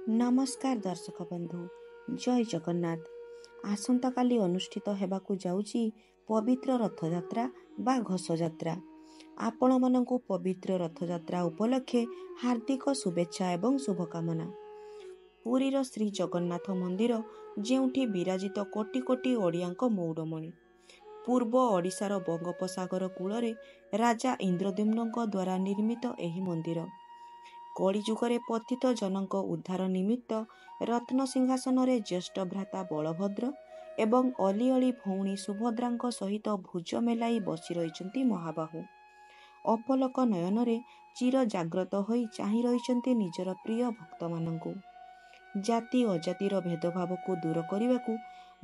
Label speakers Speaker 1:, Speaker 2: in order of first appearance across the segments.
Speaker 1: नमस्कार दर्शक बंधु, जय जगन्नाथ। आसंता काली अनुष्ठित हेबाकु जाउची पवित्र रथयात्रा बा घोषयात्रा। आपण मानकु पवित्र रथयात्रा उपलक्षे हार्दिक शुभेच्छा एवं शुभकामना। पुरीर श्री जगन्नाथ मंदिर जेउठी विराजित कोटी कोटी ओडियाक मौड़मणि। पूर्व ओडिशार बंगोपसागर कूलरे राजा इंद्रद्युम्नक द्वारा निर्मित एही मंदिर कलिजुगरे पतित जनक उद्धार निमित्त रत्न सिंहासन ज्येष्ठ भ्राता बलभद्र एवं अली अली भौणी सुभद्रांक सहित भुज मेलाई बसी रही महाबाहु। अपलक नयन चिर जाग्रत होई चाहि रही निजर प्रिय भक्त मानंकु। जाति अजातिर भेदभाव को दूर करने को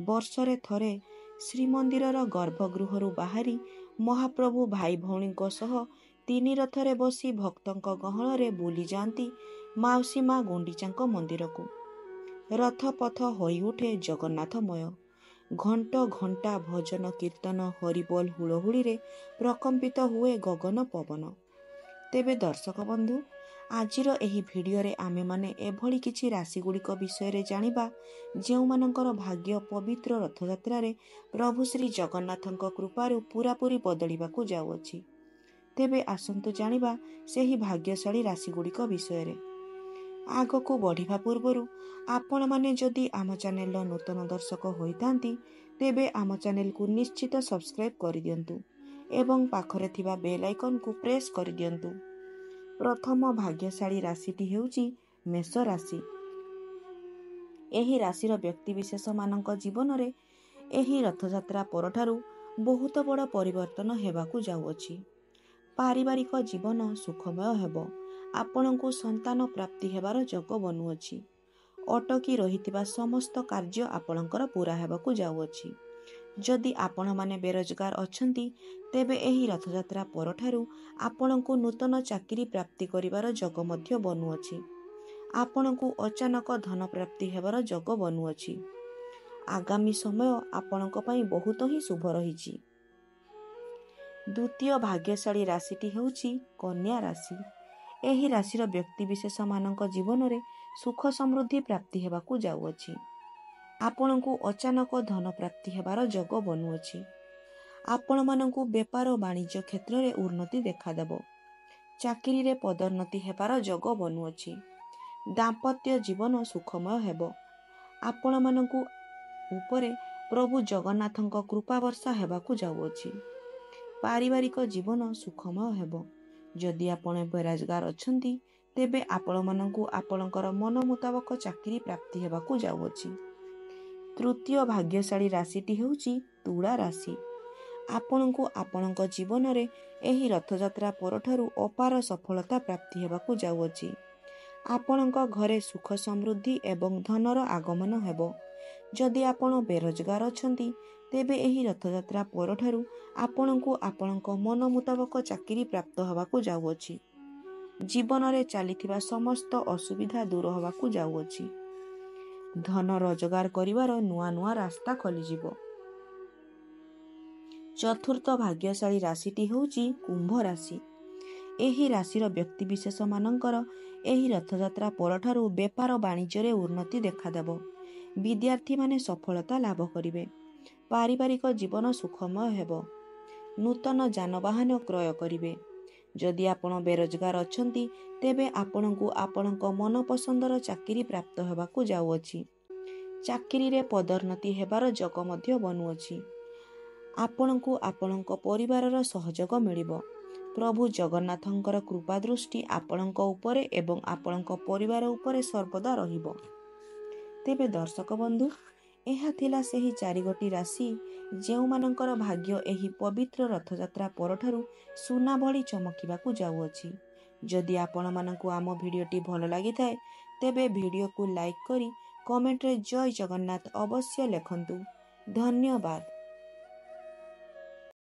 Speaker 1: वर्षरे थरे श्रीमंदिरर गर्भगृहरु बाहरी महाप्रभु भाई भौणी तीनी रथरे बसी भक्तंक गहणरे बुली जाती माउसी माँ गुंडीचांक मंदिर को। रथ पथ होई उठे जगन्नाथमय। घंट घंटा भजन कीर्तन हरिबोल हुड़हुड़ी रे प्रकंपित हुए गगन पवन। तेबे दर्शक बंधु, आजिर एही भिडियो रे आमे माने एभली किछि राशि गुड़िक विषय रे जानिबा जेउ मानकर भाग्य पवित्र रथयात्रा रे प्रभु श्री जगन्नाथंक कृपारु पूरापूरी बदलिबाकू जाउअछि। तेबे आसंतु जानिबा सेही भाग्यशाली राशि गुड़िक विषय रे। आगकू बढ़िबा पूर्वरु आपण माने जदि आम चैनल नूतन दर्शक होइतांती तेबे आम चैनल को निश्चित सब्सक्राइब करि दियंतु एवं पाखरे थिबा बेल आइकन को प्रेस करि दियंतु। प्रथम भाग्यशाली राशिटी हेउची मेष राशि। एही राशिर व्यक्ति विशेष मानक जीवन रे एही रथयात्रा परठारु बहुत बड़ परिवर्तन हेबाकू जाउअछि। पारिवारिक जीवन सुखमय हेबो। आपणकू संतान प्राप्ति हेबार योग बनुअछि। अटकी रहितिबा समस्त कार्य आपणकर पूरा हेबाकू जाउअछि। जदि आपण माने बेरोजगार अछंती तेबे एही रथयात्रा परठारु आपणकू नूतन चाकरी प्राप्ति करिवार योग मध्य बनुअछि। आपणकू अचानक धन प्राप्ति हेबार योग बनुअछि। आगामी समय आपणक पई बहुत ही शुभ रहिछि। द्वितीय भाग्यशाली राशिटी हेउची कन्या राशि। एही राशिर व्यक्ति विशेष मानक जीवन रे सुख समृद्धि प्राप्ति हेबाकू जाउअछि। आपणकू अचानक धन प्राप्ति हेबार योग बनुअछि। आपण मानकू व्यापार वाणिज्य क्षेत्र रे उन्नति देखा देबो। चाकरी रे पदोन्नति हेबार योग बनुअछि। दाम्पत्य जीवन सुखमय हेबो। आपण मानकू उपरे प्रभु जगन्नाथंक कृपा वर्षा हेबाकू जाउअछि। पारिवारिक जीवन सुखमय हेबो। जदि आपण बेरोजगार अछंती तेबे आपण मानकू आपणकर मन मुताबक चाकरी प्राप्ति हेबाकू जाउअछि। तृतीय भाग्यशाली राशिटी हेउची तुला राशि। आपणकू आपणक जीवन रे एही रथयात्रा परठारु अपार सफलता प्राप्ति हेबाकू जाउअछि। आपणक घरे सुख समृद्धि एवं धनर आगमन हेबो। जदि आपण बेरोजगार अछंती तेबे एही रथयात्रा परठारु आपणकू आपणक मन मुताबक चाकरी प्राप्त हेबाकू जाउअछि। जीवन रे चलीथिबा समस्त असुविधा दूर हेबाकू जाउअछि। धन रोजगार करिवार नुआ नुआ रास्ता खोली जिवो। चतुर्थ भाग्यशाली राशिटी हेउची कुंभ राशि। एही राशिर व्यक्ति विशेष मानकर एही रथयात्रा परठारु व्यापार वाणिज्य रे उन्नति देखा देबो। विद्यार्थी माने सफलता लाभ करिवे। पारिवारिक जीवन सुखमय हेबो। नूतन जानवाहन क्रय करिवे। जदि आपण बेरोजगार अछंती तेबे आपणकू आपणक मन पसंदर चाकरी प्राप्त हेबाकू जाउअछि। चाकरी रे पदोन्नति हेबार योग मध्य बनुअछि। आपणकू आपणक परिवारर सहयोग मिलिबो। प्रभु जगन्नाथंकर कृपा दृष्टि आपणक उपरे एवं आपणक परिवार उपरे सर्वदा रहिबो। तेबे दर्शक बंधु, एहा थिला सेही चारिगोटी राशि जेउ मानकर भाग्य एही पवित्र रथयात्रा परठारु सुना भली चमकिबाकू जाउअछि। जदि आपण मानकू आम भिडियोटी भल लागिथाए तेबे भिडियो को लाइक करी कमेंट रे जय जगन्नाथ अवश्य लेखंतु। धन्यवाद।